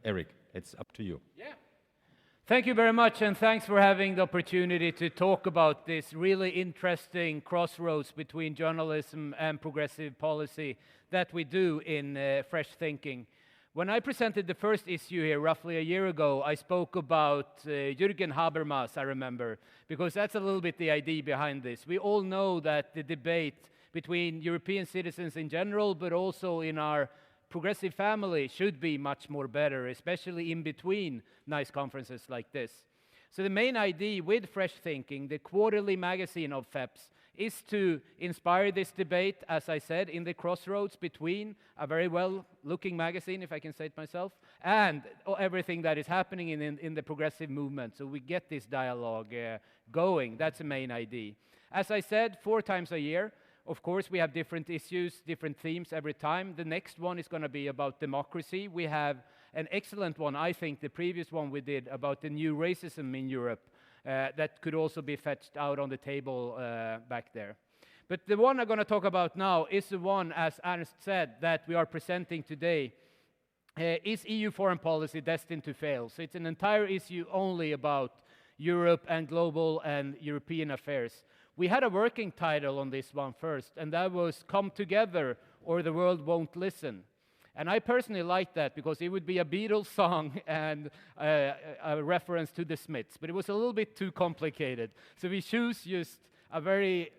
Eric, it's up to you. Yeah. Thank you very much, and thanks for having the opportunity to talk about this really interesting crossroads between journalism and progressive policy that we do in Fresh Thinking. When I presented the first issue here roughly a year ago, I spoke about Jürgen Habermas, I remember, because that's a little bit the idea behind this. We all know that the debate between European citizens in general, but also in our progressive family, should be much more better, especially in between nice conferences like this. So the main idea with Fresh Thinking, the quarterly magazine of FEPS, is to inspire this debate, as I said, in the crossroads between a very well-looking magazine, if I can say it myself, and everything that is happening in the progressive movement. So we get this dialogue going. That's the main idea. As I said, 4 times a year. Of course, we have different issues, different themes every time. The next one is going to be about democracy. We have an excellent one, I think, the previous one we did about the new racism in Europe. That could also be fetched out on the table back there. But the one I'm going to talk about now is the one, as Ernst said, that we are presenting today. Is EU foreign policy destined to fail? So it's an entire issue only about Europe and global and European affairs. We had a working title on this one first, and that was Come Together or the World Won't Listen. And I personally like that because it would be a Beatles song and a reference to the Smiths, but it was a little bit too complicated. So we choose just a very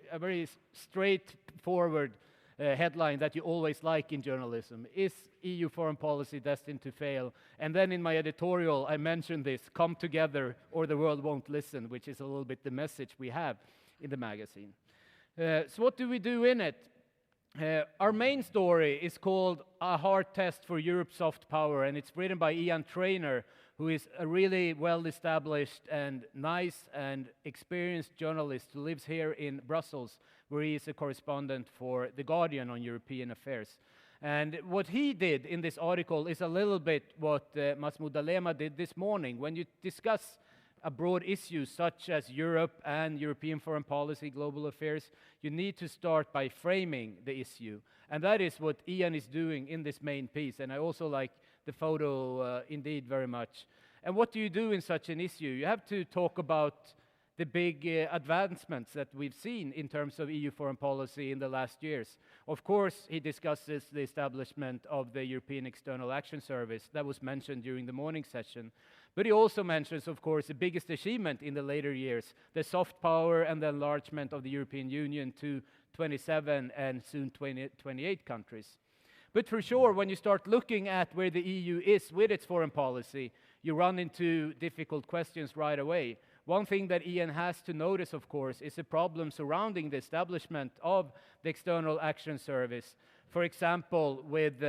straightforward headline that you always like in journalism. Is EU foreign policy destined to fail? And then in my editorial, I mentioned this, Come Together or the World Won't Listen, which is a little bit the message we have in the magazine. So what do we do in it? Our main story is called A Hard Test for Europe's Soft Power, and it's written by Ian Traynor, who is a really well-established and nice and experienced journalist who lives here in Brussels, where he is a correspondent for The Guardian on European affairs. And what he did in this article is a little bit what Mahmoud Alema did this morning. When you discuss a broad issue such as Europe and European foreign policy, global affairs, you need to start by framing the issue. And that is what Ian is doing in this main piece. And I also like the photo indeed very much. And what do you do in such an issue? You have to talk about the big advancements that we've seen in terms of EU foreign policy in the last years. Of course, he discusses the establishment of the European External Action Service that was mentioned during the morning session. But he also mentions, of course, the biggest achievement in the later years, the soft power and the enlargement of the European Union to 27 and soon 28 countries. But for sure, when you start looking at where the EU is with its foreign policy, you run into difficult questions right away. One thing that Ian has to notice, of course, is the problem surrounding the establishment of the External Action Service. For example, with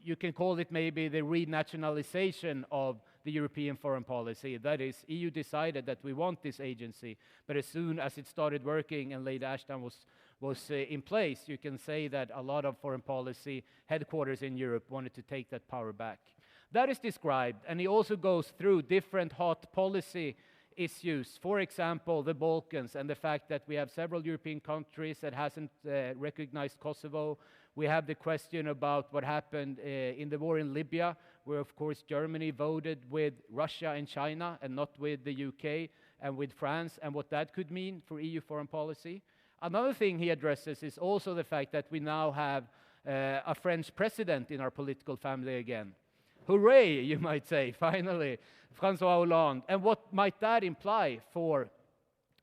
you can call it maybe the renationalization of the European foreign policy. That is, EU decided that we want this agency, but as soon as it started working and Lady Ashton was in place, you can say that a lot of foreign policy headquarters in Europe wanted to take that power back. That is described, and he also goes through different hot policy issues. For example, the Balkans and the fact that we have several European countries that hasn't recognized Kosovo. We have the question about what happened in the war in Libya, where, of course, Germany voted with Russia and China and not with the UK and with France, and what that could mean for EU foreign policy. Another thing he addresses is also the fact that we now have a French president in our political family again. Hooray, you might say, finally, François Hollande. And what might that imply for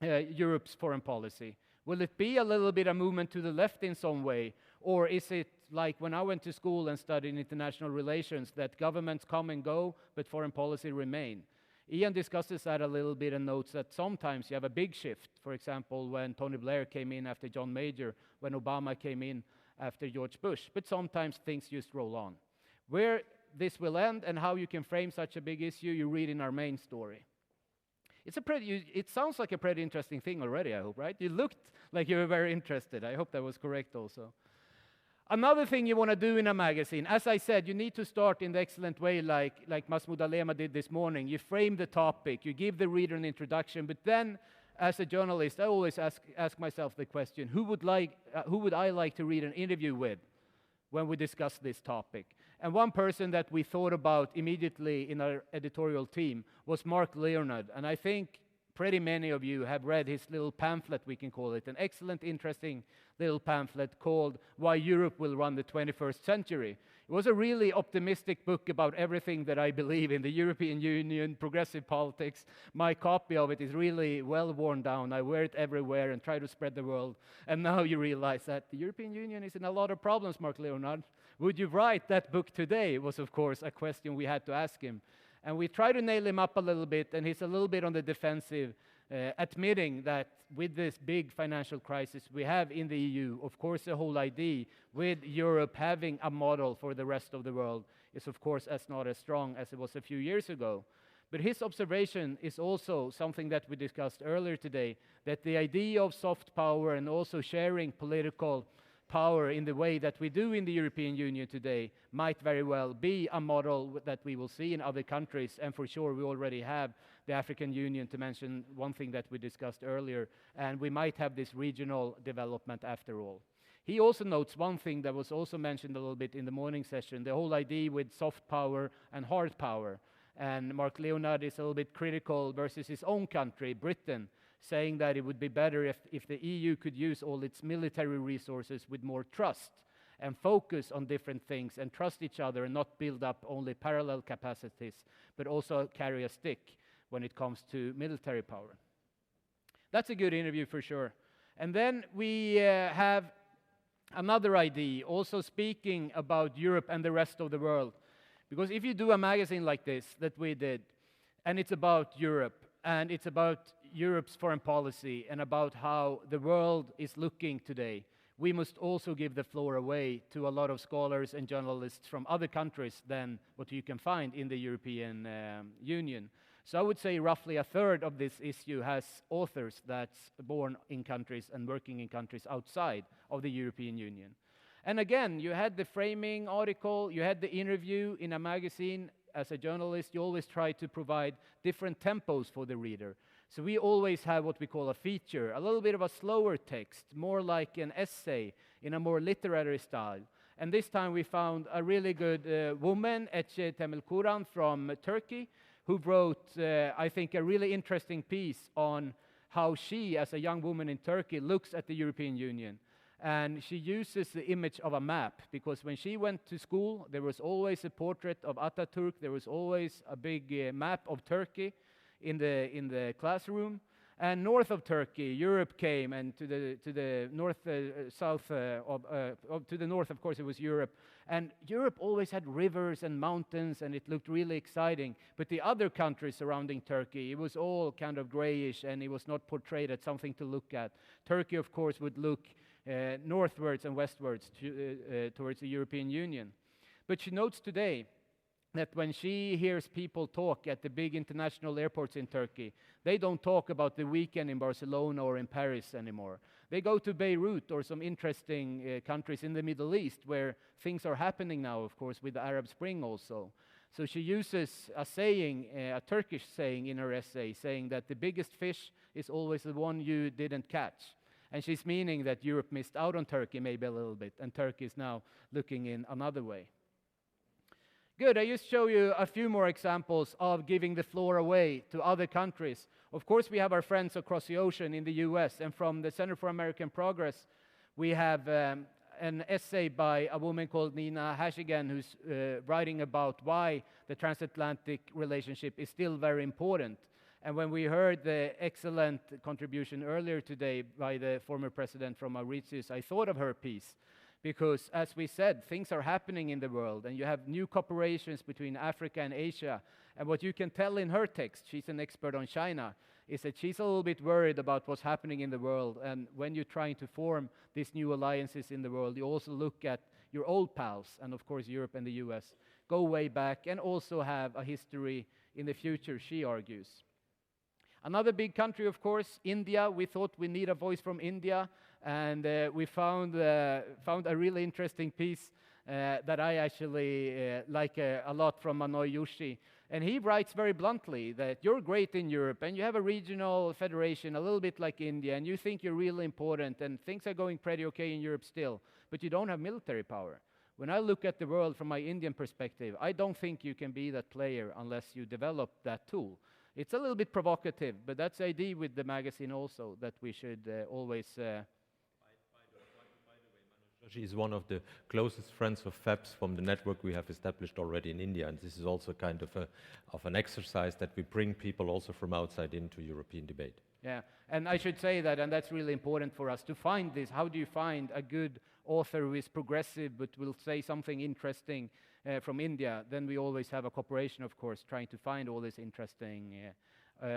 Europe's foreign policy? Will it be a little bit a movement to the left in some way? Or is it like when I went to school and studied international relations, that governments come and go, but foreign policy remain? Ian discusses that a little bit and notes that sometimes you have a big shift. For example, when Tony Blair came in after John Major, when Obama came in after George Bush. But sometimes things just roll on. Where this will end and how you can frame such a big issue, you read in our main story. It sounds like a pretty interesting thing already, I hope, right? You looked like you were very interested. I hope that was correct also. Another thing you want to do in a magazine, as I said, you need to start in the excellent way like Mahmoud Alema did this morning. You frame the topic, you give the reader an introduction, but then as a journalist, I always ask myself the question, who would I like to read an interview with when we discuss this topic? And one person that we thought about immediately in our editorial team was Mark Leonard. And I think pretty many of you have read his little pamphlet, we can call it, an excellent, interesting little pamphlet called Why Europe Will Run the 21st Century. It was a really optimistic book about everything that I believe in the European Union, progressive politics. My copy of it is really well worn down. I wear it everywhere and try to spread the world. And now you realize that the European Union is in a lot of problems, Mark Leonard. Would you write that book today? Was, of course, a question we had to ask him. And we try to nail him up a little bit, and he's a little bit on the defensive, admitting that with this big financial crisis we have in the EU, of course, the whole idea with Europe having a model for the rest of the world is, of course, not as strong as it was a few years ago. But his observation is also something that we discussed earlier today, that the idea of soft power and also sharing political power in the way that we do in the European Union today might very well be a model that we will see in other countries, and for sure we already have the African Union, to mention one thing that we discussed earlier, and we might have this regional development after all. He also notes one thing that was also mentioned a little bit in the morning session, the whole idea with soft power and hard power. And Mark Leonard is a little bit critical versus his own country, Britain, saying that it would be better if the EU could use all its military resources with more trust and focus on different things and trust each other and not build up only parallel capacities, but also carry a stick when it comes to military power. That's a good interview for sure. And then we have another idea, also speaking about Europe and the rest of the world. Because if you do a magazine like this that we did, and it's about Europe, and it's about Europe's foreign policy and about how the world is looking today, we must also give the floor away to a lot of scholars and journalists from other countries than what you can find in the European Union. So I would say roughly a third of this issue has authors that's born in countries and working in countries outside of the European Union. And again, you had the framing article, you had the interview in a magazine. As a journalist, you always try to provide different tempos for the reader. So we always have what we call a feature, a little bit of a slower text, more like an essay in a more literary style. And this time we found a really good woman, Ece Temelkuran from Turkey, who wrote, I think, a really interesting piece on how she, as a young woman in Turkey, looks at the European Union. And she uses the image of a map, because when she went to school, there was always a portrait of Ataturk, there was always a big map of Turkey in the classroom. And north of Turkey, Europe came, and to the north, to the north, of course, it was Europe. And Europe always had rivers and mountains, and it looked really exciting. But the other countries surrounding Turkey, it was all kind of grayish, and it was not portrayed as something to look at. Turkey, of course, would look northwards and westwards towards the European Union. But she notes today that when she hears people talk at the big international airports in Turkey, they don't talk about the weekend in Barcelona or in Paris anymore. They go to Beirut or some interesting countries in the Middle East where things are happening now, of course, with the Arab Spring also. So she uses a saying, a Turkish saying in her essay, saying that the biggest fish is always the one you didn't catch. And she's meaning that Europe missed out on Turkey maybe a little bit, and Turkey is now looking in another way. Good, I just show you a few more examples of giving the floor away to other countries. Of course, we have our friends across the ocean in the US, and from the Center for American Progress, we have an essay by a woman called Nina Hashigan, who's writing about why the transatlantic relationship is still very important. And when we heard the excellent contribution earlier today by the former president from Mauritius, I thought of her piece. Because, as we said, things are happening in the world, and you have new cooperations between Africa and Asia. And what you can tell in her text, she's an expert on China, is that she's a little bit worried about what's happening in the world. And when you're trying to form these new alliances in the world, you also look at your old pals, and of course Europe and the US, go way back, and also have a history in the future, she argues. Another big country, of course, India. We thought we need a voice from India, and we found a really interesting piece that I actually like a lot from Manoy Yushi. And he writes very bluntly that you're great in Europe, and you have a regional federation, a little bit like India, and you think you're really important, and things are going pretty okay in Europe still, but you don't have military power. When I look at the world from my Indian perspective, I don't think you can be that player unless you develop that tool. It's a little bit provocative, but that's the idea with the magazine also, that we should always... She is one of the closest friends of FEPS from the network we have established already in India, and this is also kind of an exercise that we bring people also from outside into European debate. Yeah, and I should say that, and that's really important for us to find this. How do you find a good author who is progressive but will say something interesting from India? Then we always have a cooperation, of course, trying to find all these interesting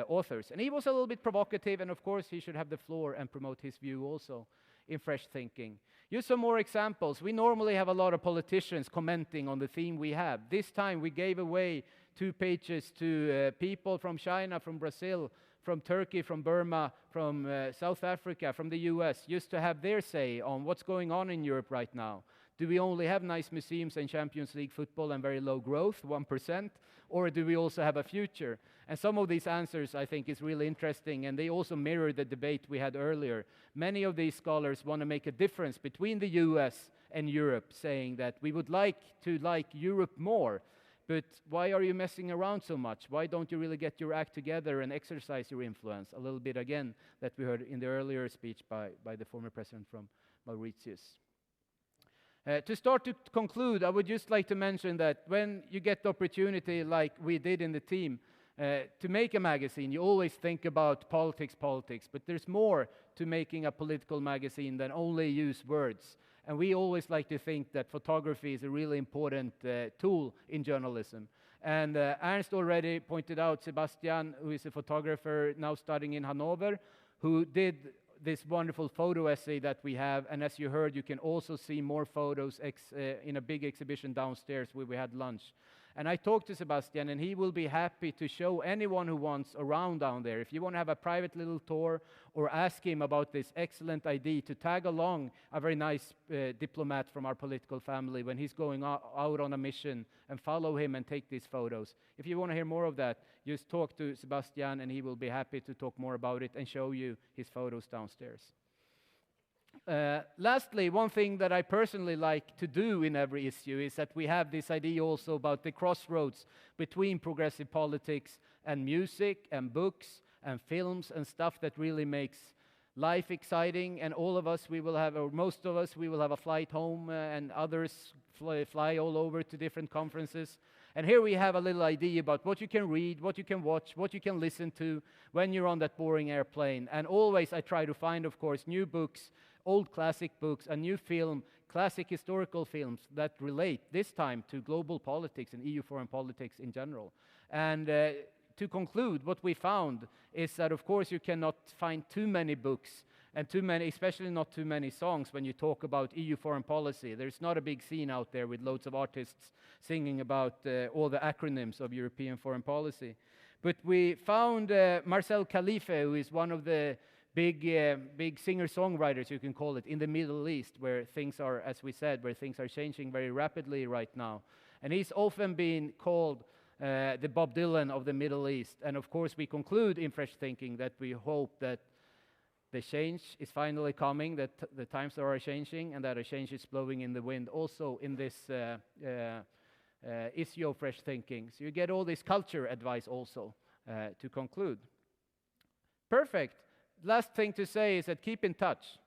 authors. And he was a little bit provocative, and of course he should have the floor and promote his view also in fresh thinking. Use some more examples. We normally have a lot of politicians commenting on the theme we have. This time we gave away 2 pages to people from China, from Brazil, from Turkey, from Burma, from South Africa, from the US, just to have their say on what's going on in Europe right now. Do we only have nice museums and Champions League football and very low growth, 1%? Or do we also have a future? And some of these answers, I think, is really interesting, and they also mirror the debate we had earlier. Many of these scholars want to make a difference between the US and Europe, saying that we would like to like Europe more, but why are you messing around so much? Why don't you really get your act together and exercise your influence? A little bit, again, that we heard in the earlier speech by the former president from Mauritius. To start to conclude, I would just like to mention that when you get the opportunity, like we did in the team, to make a magazine, you always think about politics, but there's more to making a political magazine than only use words. And we always like to think that photography is a really important tool in journalism. And Ernst already pointed out Sebastian, who is a photographer now studying in Hanover, who did this wonderful photo essay that we have. And as you heard, you can also see more photos in a big exhibition downstairs where we had lunch. And I talked to Sebastian, and he will be happy to show anyone who wants around down there. If you want to have a private little tour or ask him about this excellent idea to tag along a very nice diplomat from our political family when he's going out on a mission, and follow him and take these photos. If you want to hear more of that, just talk to Sebastian, and he will be happy to talk more about it and show you his photos downstairs. Lastly, one thing that I personally like to do in every issue is that we have this idea also about the crossroads between progressive politics and music and books and films and stuff that really makes life exciting. And all of us, we will have, or most of us, we will have a flight home, and others fly all over to different conferences. And here we have a little idea about what you can read, what you can watch, what you can listen to when you're on that boring airplane. And always I try to find, of course, new books, old classic books, a new film, classic historical films that relate this time to global politics and EU foreign politics in general. And to conclude, what we found is that, of course, you cannot find too many books and too many, especially not too many songs when you talk about EU foreign policy. There's not a big scene out there with loads of artists singing about all the acronyms of European foreign policy. But we found Marcel Khalife, who is one of the big singer-songwriters, you can call it, in the Middle East, where things are, as we said, where things are changing very rapidly right now. And he's often been called the Bob Dylan of the Middle East. And of course, we conclude in Fresh Thinking that we hope that the change is finally coming, that the times are changing, and that a change is blowing in the wind also in this issue of Fresh Thinking. So you get all this culture advice also to conclude. Perfect. Last thing to say is that keep in touch.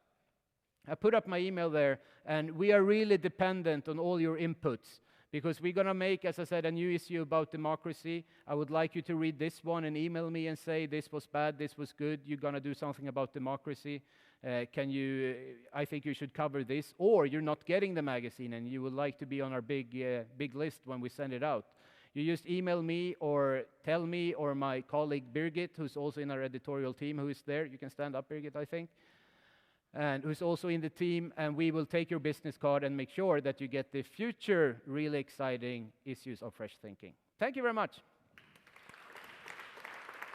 I put up my email there, and we are really dependent on all your inputs, because we're going to make, as I said, a new issue about democracy. I would like you to read this one and email me and say, this was bad, this was good, you're going to do something about democracy. I think you should cover this. Or you're not getting the magazine and you would like to be on our big list when we send it out. You just email me or tell me, or my colleague Birgit, who's also in our editorial team, who is there. You can stand up, Birgit, I think. And who's also in the team, and we will take your business card and make sure that you get the future really exciting issues of Fresh Thinking. Thank you very much.